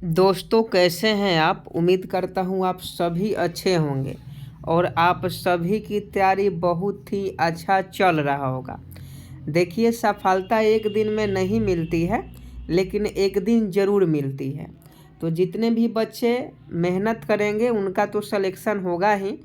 दोस्तों कैसे हैं आप। उम्मीद करता हूँ आप सभी अच्छे होंगे और आप सभी की तैयारी बहुत ही अच्छा चल रहा होगा। देखिए, सफलता एक दिन में नहीं मिलती है, लेकिन एक दिन ज़रूर मिलती है। तो जितने भी बच्चे मेहनत करेंगे उनका तो सिलेक्शन होगा ही।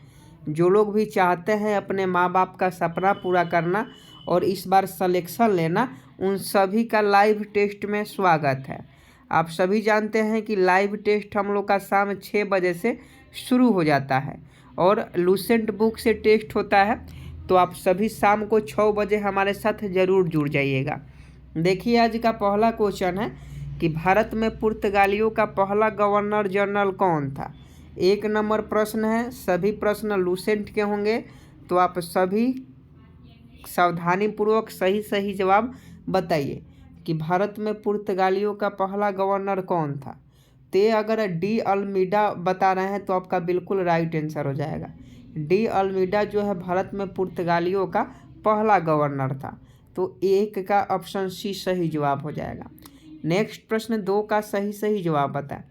जो लोग भी चाहते हैं अपने माँ बाप का सपना पूरा करना और इस बार सिलेक्शन लेना, उन सभी का लाइव टेस्ट में स्वागत है। आप सभी जानते हैं कि लाइव टेस्ट हम लोग का शाम 6 बजे से शुरू हो जाता है और लूसेंट बुक से टेस्ट होता है। तो आप सभी शाम को 6 बजे हमारे साथ ज़रूर जुड़ जाइएगा। देखिए, आज का पहला क्वेश्चन है कि भारत में पुर्तगालियों का पहला गवर्नर जनरल कौन था। 1 नंबर प्रश्न है, सभी प्रश्न लूसेंट के होंगे, तो आप सभी सावधानीपूर्वक सही सही जवाब बताइए कि भारत में पुर्तगालियों का पहला गवर्नर कौन था। तो अगर डी अल्मीडा बता रहे हैं तो आपका बिल्कुल राइट आंसर हो जाएगा। डी अल्मीडा जो है भारत में पुर्तगालियों का पहला गवर्नर था। तो 1 का ऑप्शन सी सही जवाब हो जाएगा। नेक्स्ट प्रश्न 2 का सही सही जवाब बताएं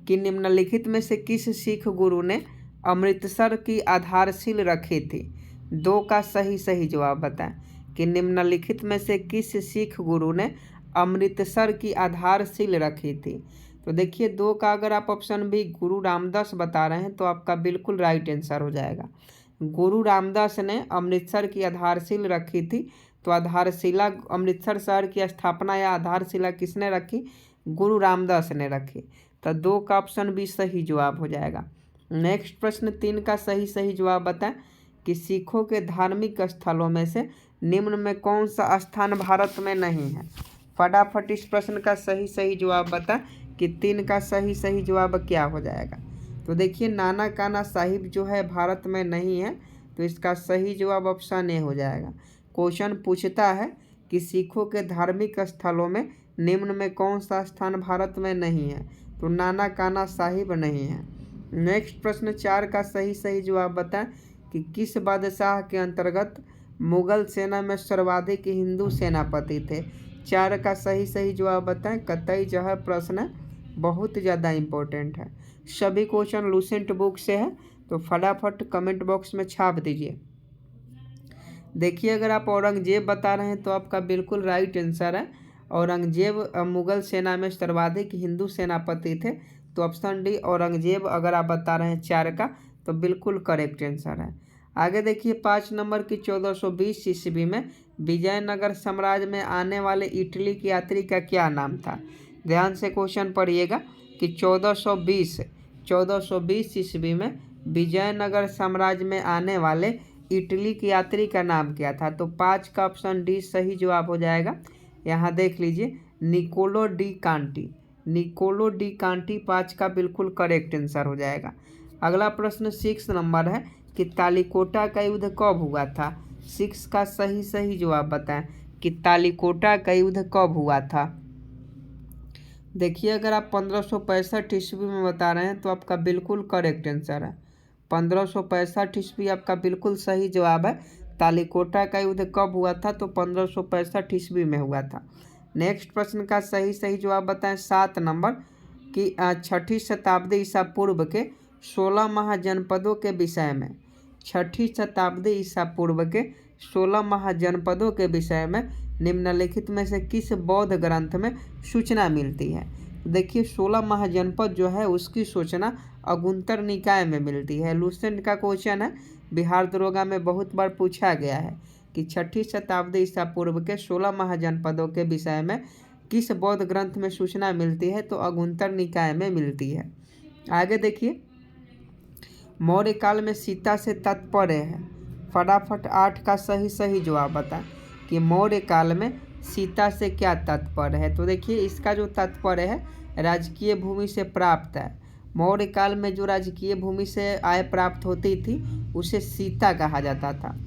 कि निम्नलिखित में से किस सिख गुरु ने अमृतसर की आधारशिला रखी थी। 2 का सही सही जवाब बताएं कि निम्नलिखित में से किस सिख गुरु ने अमृतसर की आधारशिला रखी थी। तो देखिए, 2 का अगर आप ऑप्शन भी गुरु रामदास बता रहे हैं तो आपका बिल्कुल राइट आंसर हो जाएगा। गुरु रामदास ने अमृतसर की आधारशिला रखी थी। तो आधारशिला, अमृतसर शहर की स्थापना या आधारशिला किसने रखी? गुरु रामदास ने रखी। तो 2 का ऑप्शन भी सही जवाब हो जाएगा। नेक्स्ट प्रश्न 3 का सही सही जवाब बताएं कि सिखों के धार्मिक स्थलों में से निम्न में कौन सा स्थान भारत में नहीं है। फटाफट इस प्रश्न का सही सही जवाब बताएं कि 3 का सही सही जवाब क्या हो जाएगा। तो देखिए, नाना काना साहिब जो है भारत में नहीं है, तो इसका सही जवाब ऑप्शन ए हो जाएगा। क्वेश्चन पूछता है कि सिखों के धार्मिक स्थलों में निम्न में कौन सा स्थान भारत में नहीं है, तो नाना काना साहिब नहीं है। नेक्स्ट प्रश्न 4 का सही सही जवाब बताएं कि किस बादशाह के अंतर्गत मुगल सेना में सर्वाधिक हिंदू सेनापति थे। 4 का सही सही जवाब बताएं। कतई जह प्रश्न बहुत ज़्यादा इम्पोर्टेंट है। सभी क्वेश्चन लूसेंट बुक से है, तो फटाफट कमेंट बॉक्स में छाप दीजिए। देखिए, अगर आप औरंगजेब बता रहे हैं तो आपका बिल्कुल राइट आंसर है। औरंगजेब मुगल सेना में सर्वाधिक हिंदू सेनापति थे। तो ऑप्शन डी औरंगजेब अगर आप बता रहे हैं 4 का, तो बिल्कुल करेक्ट आंसर है। आगे देखिए, 5 नंबर की 1420 ईस्वी में विजयनगर साम्राज्य में आने वाले इटली के यात्री का क्या नाम था। ध्यान से क्वेश्चन पढ़िएगा कि 1420 ईस्वी में विजयनगर साम्राज्य में आने वाले इटली के यात्री का नाम क्या था। तो 5 का ऑप्शन डी सही जवाब हो जाएगा। यहाँ देख लीजिए, Niccolo de Conti. Niccolo de Conti 5 का बिल्कुल करेक्ट आंसर हो जाएगा। अगला प्रश्न 6 नंबर है कि तालिकोटा का युद्ध कब हुआ था। 6 का सही सही जवाब बताएं कि तालिकोटा का युद्ध कब हुआ था। देखिए, अगर आप 1565 ईस्वी में बता रहे हैं तो आपका बिल्कुल करेक्ट आंसर है। 1565 ईस्वी आपका बिल्कुल सही जवाब है। तालिकोटा का युद्ध कब हुआ था, तो 1565 ईस्वी में हुआ था। नेक्स्ट प्रश्न का सही सही जवाब बताएं। 7 नंबर की 6ठी शताब्दी ईसा पूर्व के 16 महाजनपदों के विषय में। 6ठी शताब्दी ईसा पूर्व के 16 महाजनपदों के विषय में निम्नलिखित में से किस बौद्ध ग्रंथ में सूचना मिलती है। देखिए, 16 महाजनपद जो है उसकी सूचना अगुंतर निकाय में मिलती है। लूसेंट का क्वेश्चन है, बिहार दरोगा में बहुत बार पूछा गया है कि 6ठी शताब्दी ईसा पूर्व के 16 महाजनपदों के विषय में किस बौद्ध ग्रंथ में सूचना मिलती है, तो अगुंतर निकाय में मिलती है। आगे देखिए, मौर्य काल में सीता से तात्पर्य है। फटाफट 8 का सही सही जवाब बताएं कि मौर्य काल में सीता से क्या तात्पर्य है। तो देखिए, इसका जो तात्पर्य है राजकीय भूमि से प्राप्त है। मौर्य काल में जो राजकीय भूमि से आय प्राप्त होती थी उसे सीता कहा जाता था।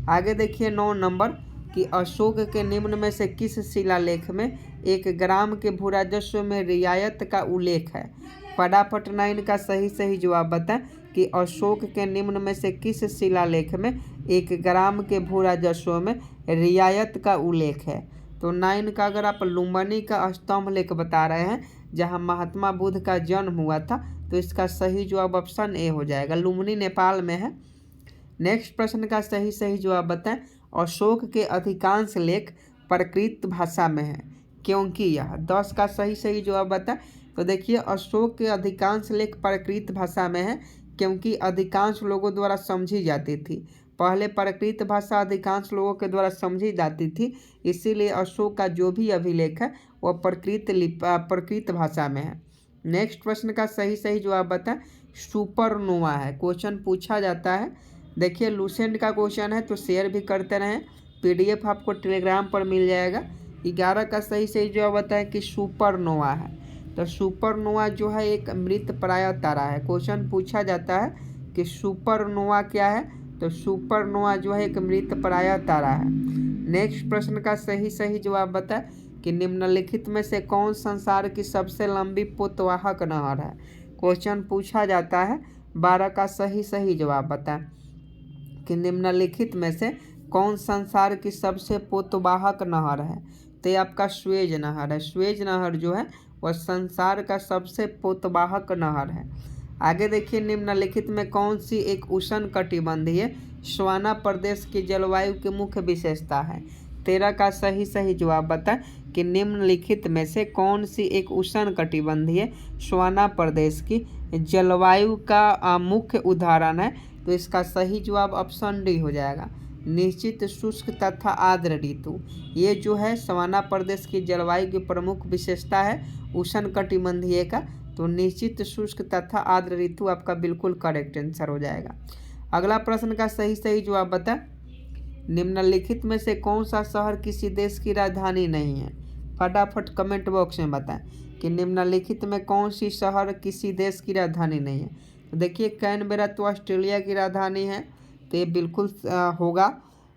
आगे देखिए, 9 नंबर कि अशोक के निम्न में से किस शिलालेख में 1 ग्राम के भूराजस्व में रियायत का उल्लेख है। फटाफट 9 का सही सही जवाब बताएं कि अशोक के निम्न में से किस शिलालेख में 1 ग्राम के भूराजस्व में रियायत का उल्लेख है। तो 9 का अगर आप लुम्बिनी का स्तंभ लेख बता रहे हैं जहां महात्मा बुद्ध का जन्म हुआ था, तो इसका सही जवाब ऑप्शन ए हो जाएगा। लुम्बिनी नेपाल में है। नेक्स्ट प्रश्न का सही जवाब बताएं। अशोक के अधिकांश लेख प्राकृत भाषा में है, क्योंकि यह 10 का सही जवाब बताएं। तो देखिए अशोक के अधिकांश लेख प्राकृत भाषा में है क्योंकि अधिकांश लोगों द्वारा समझी जाती थी। पहले प्राकृत भाषा अधिकांश लोगों के द्वारा समझी जाती थी, इसीलिए अशोक का जो भी अभिलेख है वह प्राकृत भाषा में है। नेक्स्ट प्रश्न का सही जवाब बताएं। सुपरनोवा है, क्वेश्चन पूछा जाता है। देखिए लूसेंट का क्वेश्चन है तो शेयर भी करते रहें, PDF आपको टेलीग्राम पर मिल जाएगा। 11 का सही जवाब बताएं कि सुपरनोवा है। तो सुपरनोवा जो है एक मृतप्राय तारा है। क्वेश्चन पूछा जाता है कि सुपरनोवा क्या है, तो सुपरनोवा जो है एक मृतप्राय तारा है। नेक्स्ट प्रश्न का सही जवाब बताएं कि निम्नलिखित में से कौन संसार की सबसे लंबी पोतवाहक नहर है। क्वेश्चन पूछा जाता है। 12 का सही जवाब बताएं कि निम्नलिखित में से कौन संसार की सबसे पोतवाहक नहर है। तो ये आपका स्वेज नहर है। स्वेज नहर जो है वह संसार का सबसे पोतवाहक नहर है। आगे देखिए निम्नलिखित में कौन सी एक उष्णकटिबंधीय सवाना प्रदेश की जलवायु की मुख्य विशेषता है। 13 का सही जवाब बताएं कि निम्नलिखित में से कौन सी एक उष्णकटिबंधीय सवाना प्रदेश की जलवायु का मुख्य उदाहरण है। तो इसका सही जवाब ऑप्शन डी हो जाएगा, निश्चित शुष्क तथा आर्द्र ऋतु। ये जो है सवाना प्रदेश की जलवायु की प्रमुख विशेषता है उष्णकटिबंधीय का, तो निश्चित शुष्क तथा आर्द्र ऋतु आपका बिल्कुल करेक्ट आंसर हो जाएगा। अगला प्रश्न का सही जवाब बताएं। निम्नलिखित में से कौन सा शहर किसी देश की राजधानी नहीं है। फटाफट कमेंट बॉक्स में बताएं कि निम्नलिखित में कौन सी शहर किसी देश की राजधानी नहीं है। तो देखिए कैनबेरा तो ऑस्ट्रेलिया की राजधानी है, तो ये बिल्कुल होगा।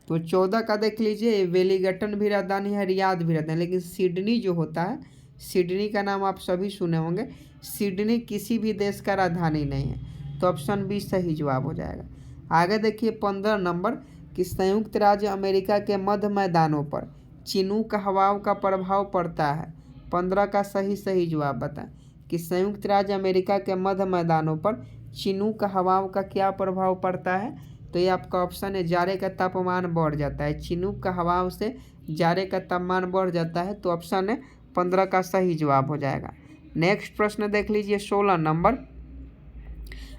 तो 14 का देख लीजिए, वेलिंगटन भी राजधानी है, रियाद भी राजधानी, लेकिन सिडनी जो होता है, सिडनी का नाम आप सभी सुने होंगे, सिडनी किसी भी देश का राजधानी नहीं है। तो ऑप्शन बी सही जवाब हो जाएगा। आगे देखिए 15 नंबर कि संयुक्त राज्य अमेरिका के मध्य मैदानों पर चिनूक हवाओं का प्रभाव पड़ता है। 15 का सही जवाब बताएं कि संयुक्त राज्य अमेरिका के मध्य मैदानों पर चिनूक हवाओं का क्या प्रभाव पड़ता है। तो ये आपका ऑप्शन है, जाड़े का तापमान बढ़ जाता है। चिनूक हवाओं से जाड़े का तापमान बढ़ जाता है, तो ऑप्शन है 15 का सही जवाब हो जाएगा। नेक्स्ट प्रश्न देख लीजिए 16 नंबर,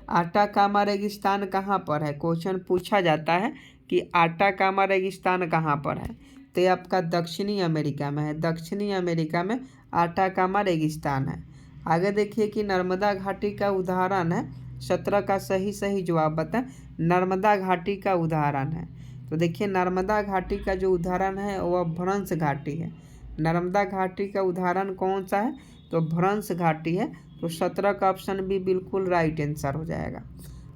आटाकामा रेगिस्तान कहाँ पर है। क्वेश्चन पूछा जाता है कि आटाकामा रेगिस्तान कहाँ पर है। तो ये आपका दक्षिणी अमेरिका में है। दक्षिणी अमेरिका में आटाकामा रेगिस्तान है। आगे देखिए कि नर्मदा घाटी का उदाहरण है। 17 का सही जवाब बताएं। नर्मदा घाटी का उदाहरण है। तो देखिए नर्मदा घाटी का जो उदाहरण है वह भ्रंश घाटी है। नर्मदा घाटी का उदाहरण कौन सा है, तो भ्रंश घाटी है। तो 17 का ऑप्शन भी बिल्कुल राइट आंसर हो जाएगा।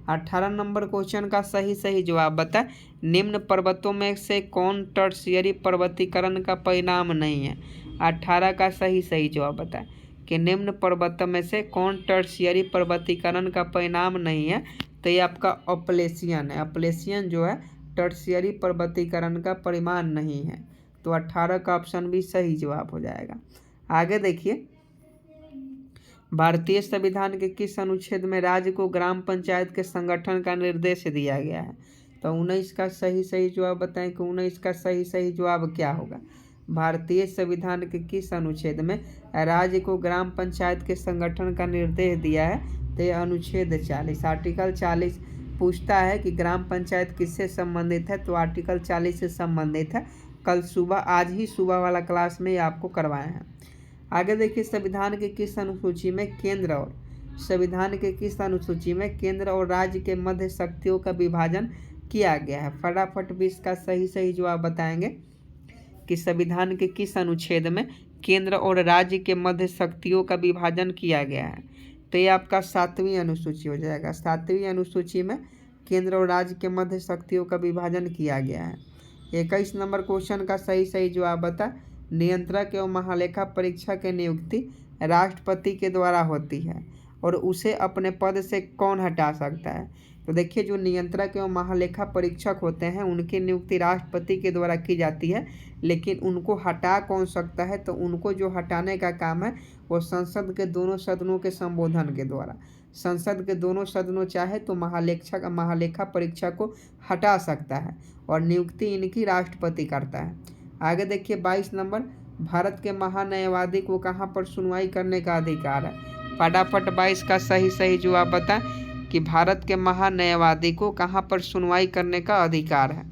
18 नंबर क्वेश्चन का सही जवाब बताएं। निम्न पर्वतों में से कौन टर्शियरी पर्वतीकरण का परिणाम नहीं है। 18 का सही जवाब बताएं कि निम्न पर्वतों में से कौन टर्शियरी पर्वतीकरण का परिणाम नहीं है। तो ये आपका अपलेशियन है। अपलेशियन जो है टर्शियरी पर्वतीकरण का परिणाम नहीं है। तो 18 का ऑप्शन भी सही जवाब हो जाएगा। आगे देखिए, भारतीय संविधान के किस अनुच्छेद में राज्य को ग्राम पंचायत के संगठन का निर्देश दिया गया है। तो 19 का सही जवाब बताएं कि 19 का सही जवाब क्या होगा। भारतीय संविधान के किस अनुच्छेद में राज्य को ग्राम पंचायत के संगठन का निर्देश दिया है। तो यह अनुच्छेद 40, आर्टिकल 40 पूछता है कि ग्राम पंचायत किससे संबंधित है। तो आर्टिकल 40 से संबंधित है। कल सुबह, आज ही सुबह वाला क्लास में आपको करवाए हैं। आगे देखिए, संविधान के किस अनुसूची में केंद्र और केंद्र और राज्य के मध्य शक्तियों का विभाजन किया गया है। फटाफट भी इसका सही जवाब बताएंगे कि संविधान के किस अनुच्छेद में केंद्र और राज्य के मध्य शक्तियों का विभाजन किया गया है। तो ये आपका 7वीं अनुसूची हो जाएगा। 7वीं अनुसूची में केंद्र और राज्य के मध्य शक्तियों का विभाजन किया गया है। 21 नंबर क्वेश्चन का सही जवाब बता। नियंत्रक एवं महालेखा परीक्षक की नियुक्ति राष्ट्रपति के द्वारा होती है और उसे अपने पद से कौन हटा सकता है। तो देखिए जो नियंत्रक एवं महालेखा परीक्षक होते हैं उनकी नियुक्ति राष्ट्रपति के द्वारा की जाती है, लेकिन उनको हटा कौन सकता है, तो उनको जो हटाने का काम है वो संसद के दोनों सदनों के संबोधन के द्वारा, संसद के दोनों सदनों चाहे तो महालेखा परीक्षक को हटा सकता है और नियुक्ति इनकी राष्ट्रपति करता है। आगे देखिए 22 नंबर, भारत के महान्यायवादी को कहाँ पर सुनवाई करने का अधिकार है। फटाफट 22 का सही जवाब बताएं कि भारत के महान्यायवादी को कहाँ पर सुनवाई करने का अधिकार है।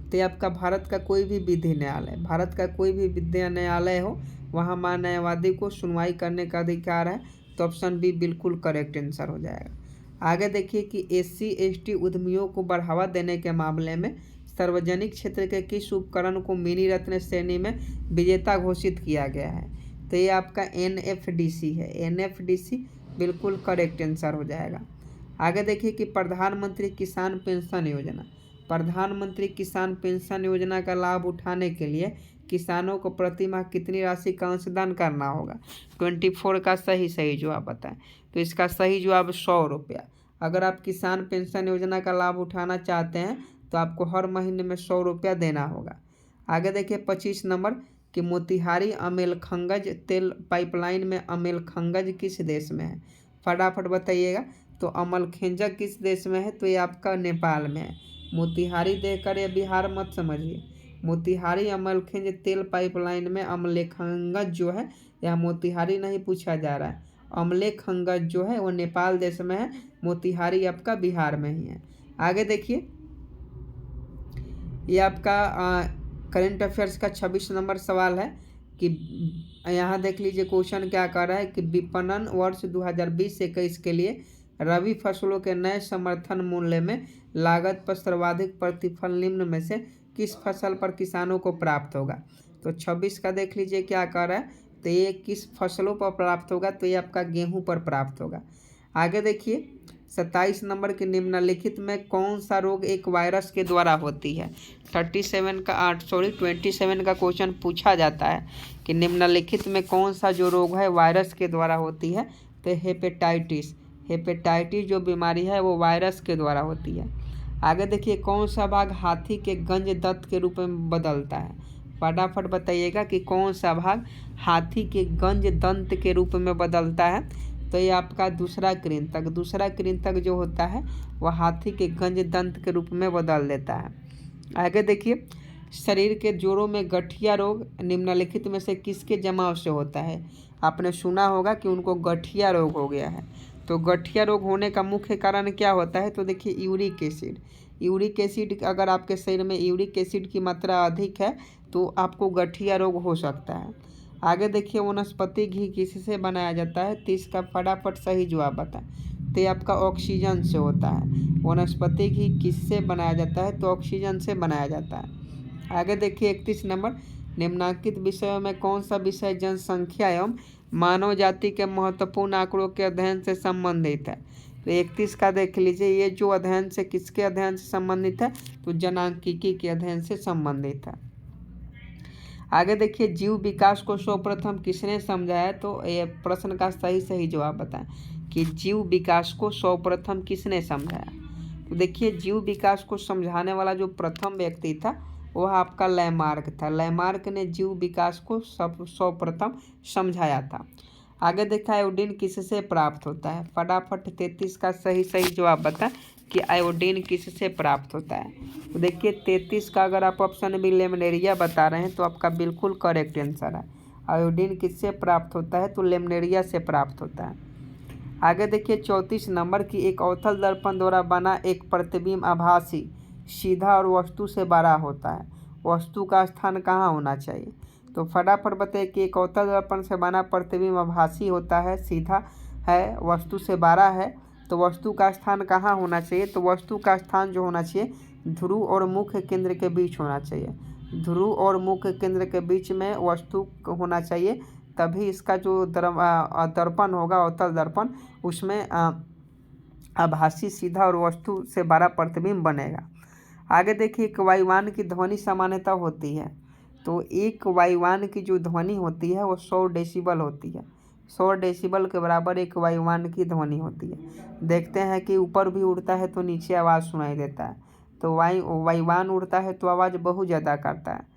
तो ये आपका भारत का कोई भी विधि न्यायालय, भारत का कोई भी विद्या न्यायालय हो वहाँ महान्यायवादी को सुनवाई करने का अधिकार है। तो ऑप्शन बी बिल्कुल करेक्ट आंसर हो जाएगा। आगे देखिए कि SC/ST उद्यमियों को बढ़ावा देने के मामले में सार्वजनिक क्षेत्र के किस उपकरण को मिनी रत्न श्रेणी में विजेता घोषित किया गया है। तो ये आपका NFDC है, NFDC बिल्कुल करेक्ट आंसर हो जाएगा। आगे देखिए कि प्रधानमंत्री किसान पेंशन योजना, प्रधानमंत्री किसान पेंशन योजना का लाभ उठाने के लिए किसानों को प्रति माह कितनी राशि का अंशदान करना होगा। 24 का सही जवाब बताएं। तो इसका सही जवाब 100 रुपया। अगर आप किसान पेंशन योजना का लाभ उठाना चाहते हैं तो आपको हर महीने में 100 रुपया देना होगा। आगे देखिए 25 नंबर कि मोतिहारी अमेलखंगज तेल पाइपलाइन में अमेलखंगज किस देश में है। फटाफट बताइएगा। तो अमलखेंजक किस देश में है, तो ये आपका नेपाल में है। मोतिहारी देखकर ये बिहार मत समझिए। मोतिहारी अमलखेंज तेल पाइपलाइन में अमलेखंगज जो है, यह मोतिहारी नहीं पूछा जा रहा है, अमलेखंगज जो है वो नेपाल देश में है, मोतिहारी आपका बिहार में ही है। आगे देखिए ये आपका करंट अफेयर्स का 26 नंबर सवाल है कि यहाँ देख लीजिए क्वेश्चन क्या कर रहा है कि विपणन वर्ष 2020-21 के लिए रबी फसलों के नए समर्थन मूल्य में लागत पर सर्वाधिक प्रतिफल निम्न में से किस फसल पर किसानों को प्राप्त होगा। तो 26 का देख लीजिए क्या कर रहा है, तो ये किस फसलों पर प्राप्त होगा, तो ये आपका गेहूं पर प्राप्त होगा। आगे देखिए 27 नंबर के निम्नलिखित में कौन सा रोग एक वायरस के द्वारा होती है। 27 का क्वेश्चन पूछा जाता है कि निम्नलिखित में कौन सा जो रोग है वायरस के द्वारा होती है। तो हेपेटाइटिस जो बीमारी है वो वायरस के द्वारा होती है। आगे देखिए कौन सा भाग हाथी के गंज दंत के रूप में बदलता है। फटाफट बताइएगा कि कौन सा भाग हाथी के गंज दंत के रूप में बदलता है। तो ये आपका दूसरा कृंतक जो होता है वह हाथी के गंज दंत के रूप में बदल देता है। आगे देखिए शरीर के जोड़ों में गठिया रोग निम्नलिखित में से किसके जमाव से होता है। आपने सुना होगा कि उनको गठिया रोग हो गया है। तो गठिया रोग होने का मुख्य कारण क्या होता है, तो देखिए यूरिक एसिड अगर आपके शरीर में यूरिक एसिड की मात्रा अधिक है तो आपको गठिया रोग हो सकता है। आगे देखिए वनस्पति घी किससे बनाया जाता है। 30 का फटाफट सही जवाब बताएं। तो ये आपका ऑक्सीजन से होता है। वनस्पति घी किससे बनाया जाता है, तो ऑक्सीजन से बनाया जाता है। आगे देखिए 31 नंबर निम्नांकित विषयों में कौन सा विषय जनसंख्या एवं मानव जाति के महत्वपूर्ण आंकड़ों के अध्ययन से संबंधित है। तो 31 का देख लीजिए ये जो अध्ययन से किसके अध्ययन से संबंधित है, तो जनांकिकी के अध्ययन से संबंधित है। आगे देखिए जीव विकास को सर्वप्रथम किसने समझाया। तो ये प्रश्न का सही जवाब बताएं कि जीव विकास को सर्वप्रथम किसने समझाया। तो देखिए जीव विकास को समझाने वाला जो प्रथम व्यक्ति था वह आपका लैमार्क था। लैमार्क ने जीव विकास को सर्वप्रथम समझाया था। आगे देखा आयोडीन किससे प्राप्त होता है। फटाफट 33 का सही जवाब बताएं कि आयोडीन किससे प्राप्त होता है। तो देखिए 33 का अगर आप ऑप्शन भी लेमनेरिया बता रहे हैं तो आपका बिल्कुल करेक्ट आंसर है। आयोडीन किससे प्राप्त होता है, तो लेमनेरिया से प्राप्त होता है। आगे देखिए 34 नंबर की एक अवतल दर्पण द्वारा बना एक प्रतिबिंब आभासी सीधा और वस्तु से बड़ा होता है, वस्तु का स्थान कहाँ होना चाहिए। तो फटाफट बताइए कि एक अवतल दर्पण से बना प्रतिबिंब आभासी होता है, सीधा है, वस्तु से बड़ा है, तो वस्तु का स्थान कहाँ होना चाहिए। तो वस्तु का स्थान जो होना चाहिए ध्रुव और मुख्य केंद्र के बीच होना चाहिए। ध्रुव और मुख्य केंद्र के बीच में वस्तु होना चाहिए, तभी इसका जो दर्पण होगा अवतल दर्पण उसमें आभासी सीधा और वस्तु से बड़ा प्रतिबिंब बनेगा। आगे देखिए एक वायुयान की ध्वनि सामान्यता होती है। तो एक वायुयान की जो ध्वनि होती है वो 100 डेसिबल होती है। 100 डेसिबल के बराबर एक वायुयान की ध्वनि होती है। देखते हैं कि ऊपर भी उड़ता है तो नीचे आवाज़ सुनाई देता है, तो वायुयान उड़ता है तो आवाज़ बहुत ज़्यादा करता है।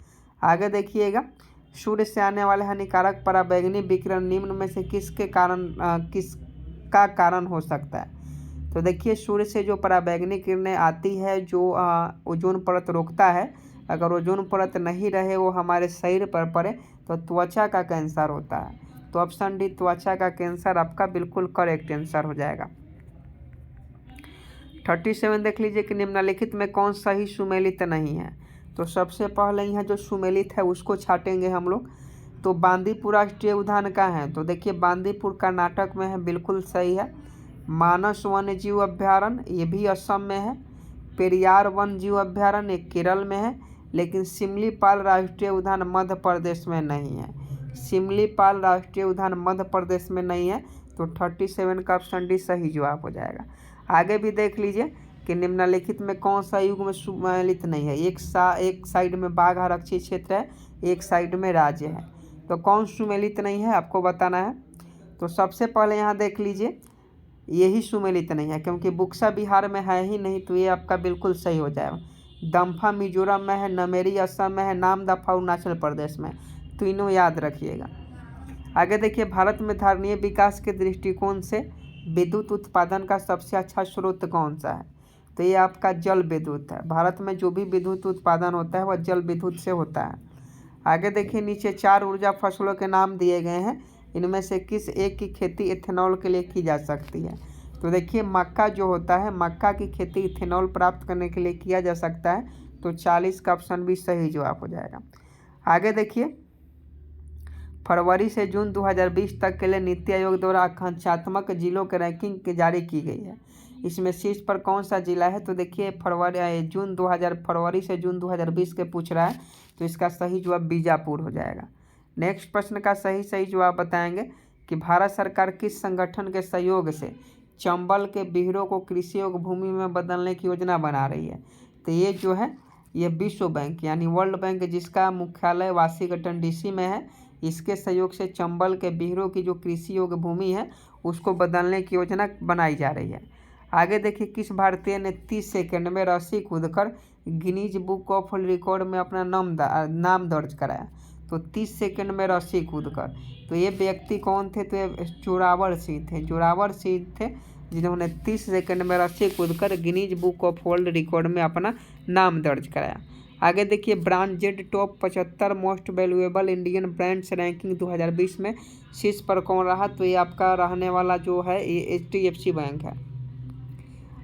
आगे देखिएगा, सूर्य से आने वाले हानिकारक पराबैंगनी विकिरण निम्न में से किसका कारण हो सकता है। तो देखिए, सूर्य से जो पराबैंगनी किरणें आती है जो ओजोन परत रोकता है, अगर ओजोन परत नहीं रहे वो हमारे शरीर पर पड़े तो त्वचा का कैंसर होता है। तो ऑप्शन डी त्वचा का कैंसर आपका बिल्कुल करेक्ट आंसर हो जाएगा। 37 देख लीजिए कि निम्नलिखित में कौन सही सुमेलित नहीं है। तो सबसे पहले यहाँ जो सुमेलित है उसको छाटेंगे हम लोग। तो बांदीपुर राष्ट्रीय उद्यान का है, तो देखिए बांदीपुर कर्नाटक में है, बिल्कुल सही है। मानस वन्य जीव अभ्यारण्य ये भी असम में है। पेरियार वन्य जीव अभ्यारण्य ये केरल में है, लेकिन सिमलीपाल राष्ट्रीय उद्यान मध्य प्रदेश में नहीं है। सिमलीपाल राष्ट्रीय उद्यान मध्य प्रदेश में नहीं है, तो 37 का ऑप्शन डी सही जवाब हो जाएगा। आगे भी देख लीजिए कि निम्नलिखित में कौन सा युग में सुमेलित नहीं है। एक साइड में बाघ आरक्षित क्षेत्र है, एक साइड में राज्य है, तो कौन सुमेलित नहीं है आपको बताना है। तो सबसे पहले यहाँ देख लीजिए, यही सुमेलित नहीं है क्योंकि बुक्सा बिहार में है ही नहीं, तो ये आपका बिल्कुल सही हो जाएगा। दम्फा मिजोरम में है, नमेरी असम में है, नामदफा अरुणाचल प्रदेश में, तीनों याद रखिएगा। आगे देखिए, भारत में धारणीय विकास के दृष्टिकोण से विद्युत उत्पादन का सबसे अच्छा स्रोत कौन सा है। तो ये आपका जल विद्युत है। भारत में जो भी विद्युत उत्पादन होता है वह जल विद्युत से होता है। आगे देखिए, नीचे 4 ऊर्जा फसलों के नाम दिए गए हैं, इनमें से किस एक की खेती इथेनॉल के लिए की जा सकती है। तो देखिए, मक्का जो होता है, मक्का की खेती इथेनॉल प्राप्त करने के लिए किया जा सकता है, तो 40 का ऑप्शन भी सही जवाब हो जाएगा। आगे देखिए, फरवरी से जून 2020 तक के लिए नीति आयोग द्वारा आकांक्षात्मक जिलों की रैंकिंग जारी की गई है। इसमें शीर्ष पर कौन सा जिला है। तो देखिए, फरवरी से जून 2020 के पूछ रहा है, तो इसका सही जवाब बीजापुर हो जाएगा। नेक्स्ट प्रश्न का सही जवाब बताएंगे कि भारत सरकार किस संगठन के सहयोग से चंबल के बीहरों को कृषि योग्य भूमि में बदलने की योजना बना रही है। तो ये जो है ये विश्व बैंक यानी वर्ल्ड बैंक, जिसका मुख्यालय वाशिंगटन DC में है, इसके सहयोग से चंबल के बीहरों की जो कृषि योग्य भूमि है उसको बदलने की योजना बनाई जा रही है। आगे देखिए, किस भारतीय ने 30 सेकंड में रस्सी कूदकर गिनीज बुक ऑफ रिकॉर्ड में अपना नाम दर्ज कराया। तो 30 सेकंड में रस्सी कूदकर, तो ये व्यक्ति कौन थे। तो ये जोरावर सिंह थे जिन्होंने 30 सेकंड में रस्सी कूदकर Guinness book of world record में अपना नाम दर्ज कराया। आगे देखिए, BrandZ top 75 most valuable Indian brands ranking 2020 में शीर्ष पर कौन रहा। तो ये आपका रहने वाला जो है ये HDFC बैंक है।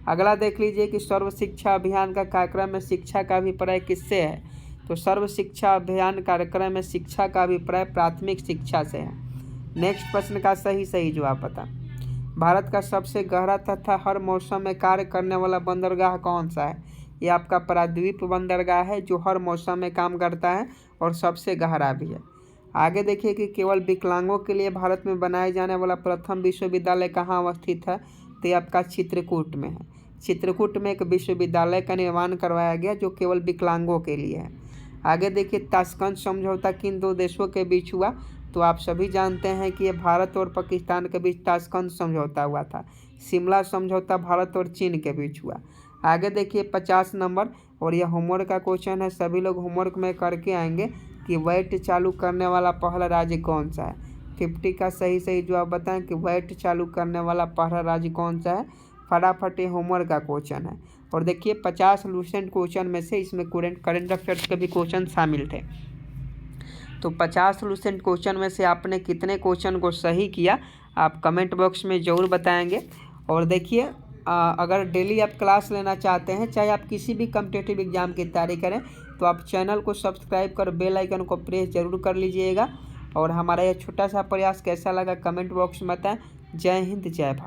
अगला देख लीजिए कि सर्व शिक्षा अभियान का कार्यक्रम में शिक्षा का अभिप्राय किससे है। तो सर्व शिक्षा अभियान कार्यक्रम में शिक्षा का अभिप्राय प्राथमिक शिक्षा से है। नेक्स्ट प्रश्न का सही जवाब बता। भारत का सबसे गहरा तथा हर मौसम में कार्य करने वाला बंदरगाह कौन सा है। ये आपका पारादीप बंदरगाह है जो हर मौसम में काम करता है और सबसे गहरा भी है। आगे देखिए कि केवल विकलांगों के लिए भारत में बनाया जाने वाला प्रथम विश्वविद्यालय कहाँ अवस्थित है। तो ये आपका चित्रकूट में है। चित्रकूट में एक विश्वविद्यालय का निर्माण करवाया गया जो केवल विकलांगों के लिए है। आगे देखिए, ताशकंद समझौता किन 2 देशों के बीच हुआ। तो आप सभी जानते हैं कि ये भारत और पाकिस्तान के बीच ताशकंद समझौता हुआ था। शिमला समझौता भारत और चीन के बीच हुआ। आगे देखिए 50 नंबर, और यह होमवर्क का क्वेश्चन है, सभी लोग होमवर्क में करके आएंगे कि वैट चालू करने वाला पहला राज्य कौन सा है। 50 का सही जवाब बताएं कि वैट चालू करने वाला पहला राज्य कौन सा है। फटाफट ये होमवर्क का क्वेश्चन है। और देखिए 50 लूसेंट क्वेश्चन में से इसमें करंट अफेयर्स के भी क्वेश्चन शामिल थे। तो 50 लूसेंट क्वेश्चन में से आपने कितने क्वेश्चन को सही किया आप कमेंट बॉक्स में ज़रूर बताएंगे। और देखिए अगर डेली आप क्लास लेना चाहते हैं, चाहे आप किसी भी कॉम्पिटिटिव एग्जाम की तैयारी करें, तो आप चैनल को सब्सक्राइब कर बेल आइकन को प्रेस जरूर कर लीजिएगा। और हमारा यह छोटा सा प्रयास कैसा लगा कमेंट बॉक्स में बताएं। जय हिंद, जय भारत।